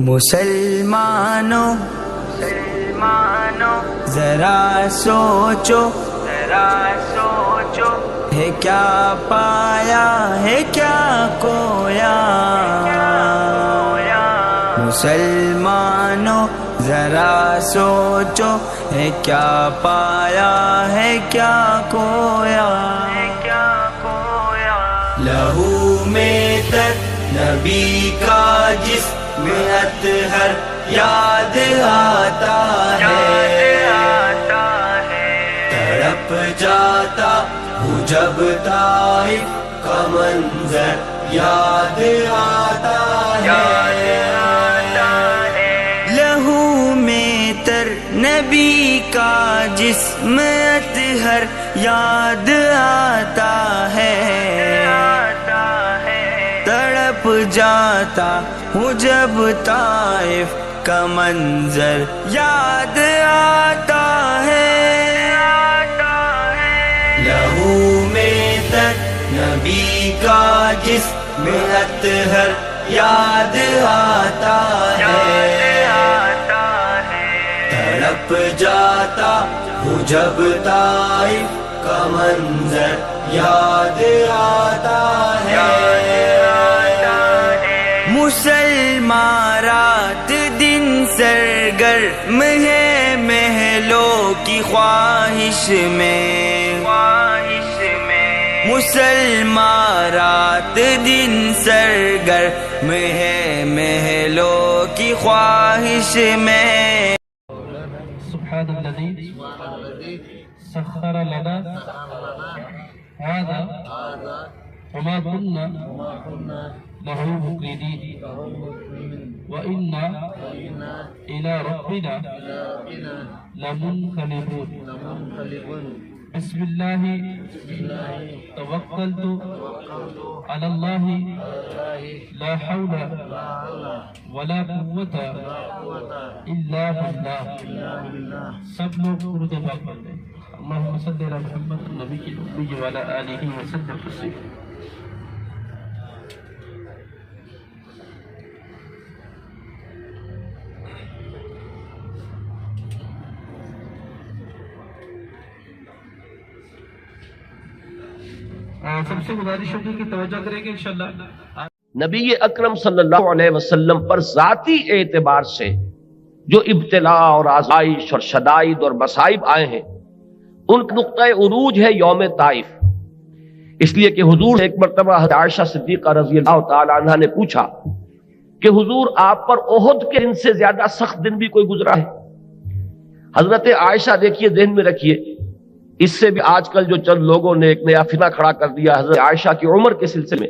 مسلمانوں ذرا سوچو ہے کیا پایا ہے کیا کھویا، مسلمانوں ذرا سوچو ہے کیا پایا ہے کیا کھویا، لہو میں تر نبی کا جسم اطہر یاد آتا ہے، تڑپ جاتا ہوں جب طائف کا منظر یاد آتا ہے، لہو میں تر نبی کا جسم اطہر یاد آتا ہے، تڑپ جاتا ہوں جب طائف کا منظر یاد آتا ہے، لہو میں تر نبی کا جسم اطہر یاد آتا ہے، تڑپ جاتا ہوں جب طائف کا منظر یاد آتا ہے، مسلمان رات دن سرگرم ہے محلوں کی خواہش میں، مسلمان رات دن سرگرم ہے محلوں کی خواہش میں، سبحان الذي سخر لنا هذا وما كنا له مقرنين وإنا إلى ربنا لمنقلبون، بسم الله توكلت على الله لا حول ولا قوة إلا بالله، سب لوگ اردو پاک پڑھتے ہیں، اللهم صل على محمد النبي الأمي وعلى آله وسلم تسليما۔ سب سے گزارش ہوگی کہ توجہ کریں گے انشاءاللہ۔ نبی اکرم صلی اللہ علیہ وسلم پر ذاتی اعتبار سے جو ابتلا اور آزمائش اور شدائد اور مصائب آئے ہیں، ان کا نقطہ عروج ہے یوم طائف، اس لیے کہ حضور ایک مرتبہ حضرت عائشہ صدیقہ رضی اللہ تعالی عنہا نے پوچھا کہ حضور آپ پر احد کے دن سے زیادہ سخت دن بھی کوئی گزرا ہے؟ حضرت عائشہ دیکھیے، ذہن میں رکھیے، اس سے بھی آج کل جو چند لوگوں نے ایک نیا فتنہ کھڑا کر دیا حضرت عائشہ کی عمر کے سلسلے میں،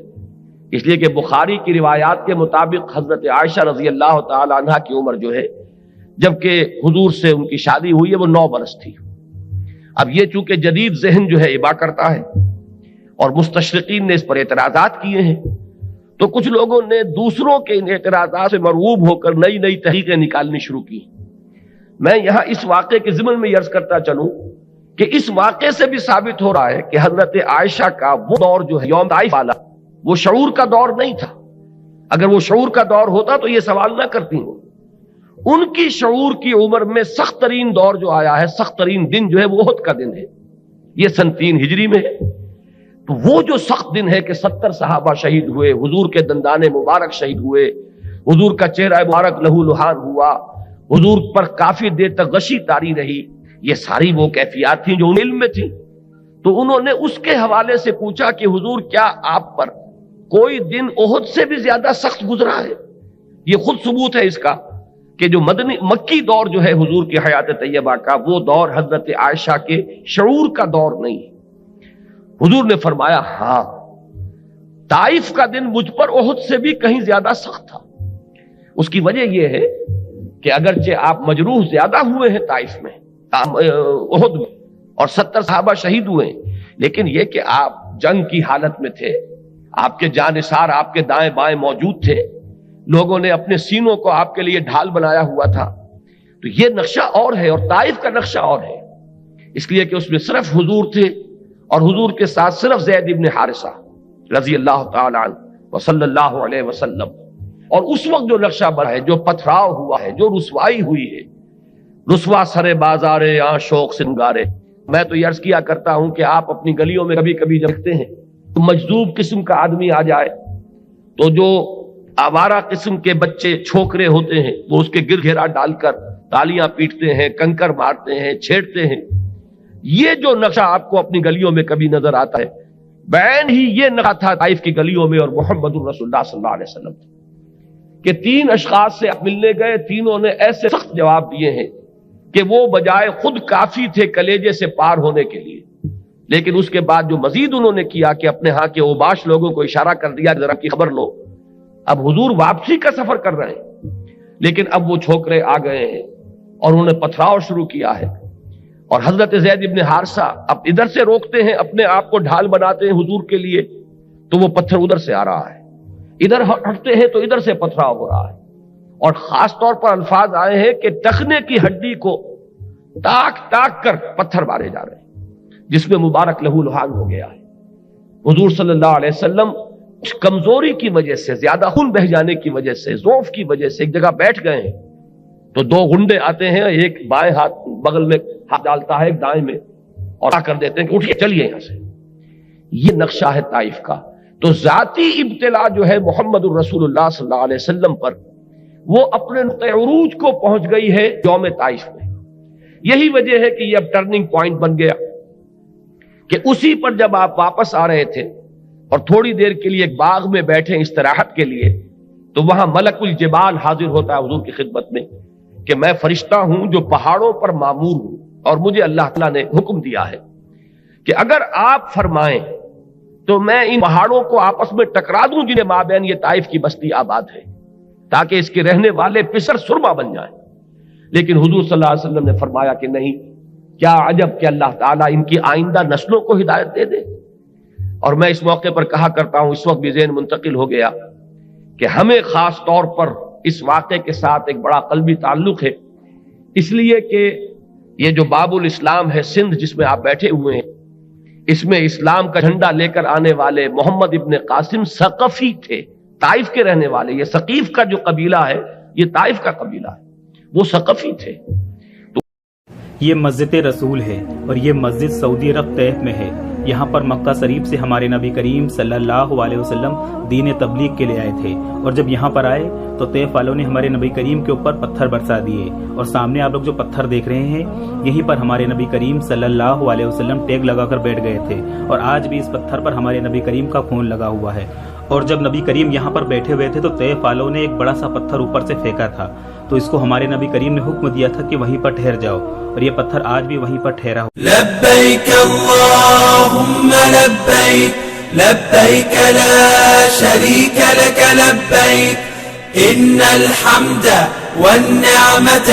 اس لیے کہ بخاری کی روایات کے مطابق حضرت عائشہ رضی اللہ تعالی عنہا کی عمر جو ہے جبکہ حضور سے ان کی شادی ہوئی ہے وہ 9 برس تھی۔ اب یہ چونکہ جدید ذہن جو ہے ابا کرتا ہے اور مستشرقین نے اس پر اعتراضات کیے ہیں، تو کچھ لوگوں نے دوسروں کے ان اعتراضات سے مرعوب ہو کر نئی نئی تحقیقیں نکالنی شروع کی۔ میں یہاں اس واقعے کے ضمن میں عرض کرتا چلوں کہ اس واقعے سے بھی ثابت ہو رہا ہے کہ حضرت عائشہ کا وہ دور جو ہے یوم طائف والا، وہ شعور کا دور نہیں تھا۔ اگر وہ شعور کا دور ہوتا تو یہ سوال نہ کرتی ہوں۔ ان کی شعور کی عمر میں سخت ترین دور جو آیا ہے، سخت ترین دن جو ہے وہ احد کا دن ہے، یہ سن 3 ہجری میں ہے۔ تو وہ جو سخت دن ہے کہ 70 صحابہ شہید ہوئے، حضور کے دندان مبارک شہید ہوئے، حضور کا چہرہ مبارک لہو لہان ہوا، حضور پر کافی دیر تک غشی طاری رہی، یہ ساری وہ کیفیات تھیں جو علم میں تھیں۔ تو انہوں نے اس کے حوالے سے پوچھا کہ حضور کیا آپ پر کوئی دن احد سے بھی زیادہ سخت گزرا ہے؟ یہ خود ثبوت ہے اس کا کہ جو مکی دور جو ہے حضور کی حیات طیبہ کا، وہ دور حضرت عائشہ کے شعور کا دور نہیں ہے۔ حضور نے فرمایا ہاں، طائف کا دن مجھ پر احد سے بھی کہیں زیادہ سخت تھا۔ اس کی وجہ یہ ہے کہ اگرچہ آپ مجروح زیادہ ہوئے ہیں طائف میں، احد میں، اور 70 صحابہ شہید ہوئے ہیں، لیکن یہ کہ آپ جنگ کی حالت میں تھے، آپ کے جانثار آپ کے دائیں بائیں موجود تھے، لوگوں نے اپنے سینوں کو آپ کے لیے ڈھال بنایا ہوا تھا، تو یہ نقشہ اور ہے اور طائف کا نقشہ اور ہے، اس لیے کہ اس میں صرف حضور تھے اور حضور کے ساتھ صرف زید ابن حارثہ رضی اللہ تعالی عنہ وصلی اللہ علیہ وسلم۔ اور اس وقت جو نقشہ بنا ہے، جو پتھراؤ ہوا ہے، جو رسوائی ہوئی ہے، رسوا سرے بازارے یہاں شوق سنگارے. میں تو یہ عرض کیا کرتا ہوں کہ آپ اپنی گلیوں میں کبھی کبھی جب دیکھتے ہیں تو مجذوب قسم کا آدمی آ جائے تو جو آوارہ قسم کے بچے چھوکرے ہوتے ہیں وہ اس کے گر گھیرا ڈال کر تالیاں پیٹتے ہیں، کنکر مارتے ہیں، چھیڑتے ہیں. یہ جو نقشہ آپ کو اپنی گلیوں میں کبھی نظر آتا ہے، بعین ہی یہ نقشہ تھا طائف کی گلیوں میں اور محمد الرسول اللہ صلی اللہ علیہ وسلم کہ 3 اشخاص سے آپ ملنے گئے، تینوں نے ایسے سخت جواب دیے ہیں کہ وہ بجائے خود کافی تھے کلیجے سے پار ہونے کے لیے. لیکن اس کے بعد جو مزید انہوں نے کیا کہ اپنے ہاں کے اوباش لوگوں کو اشارہ کر دیا ذرا کی خبر لو، اب حضور واپسی کا سفر کر رہے ہیں لیکن اب وہ چھوکرے آ گئے ہیں اور انہوں نے پتھراؤ شروع کیا ہے. اور حضرت زید ابن حارثہ اب ادھر سے روکتے ہیں، اپنے آپ کو ڈھال بناتے ہیں حضور کے لیے، تو وہ پتھر ادھر سے آ رہا ہے. ادھر ہٹتے ہیں تو ادھر سے پتھراؤ ہو رہا ہے. اور خاص طور پر الفاظ آئے ہیں کہ ٹخنے کی ہڈی کو تاک تاک کر پتھر مارے جا رہے ہیں، جس میں مبارک لہو لہان ہو گیا ہے. حضور صلی اللہ علیہ وسلم کمزوری کی وجہ سے، زیادہ خون بہ جانے کی وجہ سے، ضعف کی وجہ سے ایک جگہ بیٹھ گئے ہیں. تو 2 گنڈے آتے ہیں، ایک بائیں ہاتھ بغل میں ہاتھ ڈالتا ہے، ایک دائیں میں، اور آ کر دیتے ہیں کہ اٹھیے چلیے یہاں سے. یہ نقشہ ہے طائف کا. تو ذاتی ابتلا جو ہے محمد الرسول اللہ صلی اللہ علیہ وسلم پر، وہ اپنے نقطۂ عروج کو پہنچ گئی ہے یوم طائف میں. یہی وجہ ہے کہ یہ اب ٹرننگ پوائنٹ بن گیا کہ اسی پر جب آپ واپس آ رہے تھے اور تھوڑی دیر کے لیے ایک باغ میں بیٹھے استراحت کے لیے، تو وہاں ملک الجبال حاضر ہوتا ہے حضور کی خدمت میں کہ میں فرشتہ ہوں جو پہاڑوں پر مامور ہوں، اور مجھے اللہ تعالیٰ نے حکم دیا ہے کہ اگر آپ فرمائیں تو میں ان پہاڑوں کو آپس میں ٹکرا دوں جنہیں مابین یہ طائف کی بستی آباد ہے، تاکہ اس کے رہنے والے پسر سرما بن جائیں. لیکن حضور صلی اللہ علیہ وسلم نے فرمایا کہ نہیں، کیا عجب کہ اللہ تعالیٰ ان کی آئندہ نسلوں کو ہدایت دے دے. اور میں اس موقع پر کہا کرتا ہوں، اس وقت بھی ذہن منتقل ہو گیا کہ ہمیں خاص طور پر اس واقعے کے ساتھ ایک بڑا قلبی تعلق ہے، اس لیے کہ یہ جو باب الاسلام ہے سندھ جس میں آپ بیٹھے ہوئے ہیں، اس میں اسلام کا جھنڈا لے کر آنے والے محمد ابن قاسم ثقفی تھے، طائف کے رہنے والے. یہ ثقیف کا جو قبیلہ ہے یہ طائف کا قبیلہ ہے، وہ ثقفی تھے. یہ مسجد رسول ہے اور یہ مسجد سعودی عرب طیف میں ہے. یہاں پر مکہ شریف سے ہمارے نبی کریم صلی اللہ علیہ وسلم دین تبلیغ کے لیے آئے تھے، اور جب یہاں پر آئے تو طیف والوں نے ہمارے نبی کریم کے اوپر پتھر برسا دیے. اور سامنے آپ لوگ جو پتھر دیکھ رہے ہیں، یہی پر ہمارے نبی کریم صلی اللہ علیہ وسلم ٹیگ لگا کر بیٹھ گئے تھے، اور آج بھی اس پتھر پر ہمارے نبی کریم کا خون لگا ہوا ہے. اور جب نبی کریم یہاں پر بیٹھے ہوئے تھے تو طیف والوں نے ایک بڑا سا پتھر اوپر سے پھینکا تھا، تو اس کو ہمارے نبی کریم نے حکم دیا تھا کہ وہیں پر ٹھہر جاؤ، اور یہ پتھر آج بھی وہیں پر ٹھہرا ہوا. لبیک اللہم لبیک لبیک لا شریک لک لبیک ان الحمد والنعمت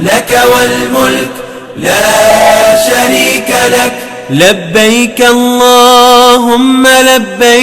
لک والملک لا شریک لک لبیک اللہم لبیک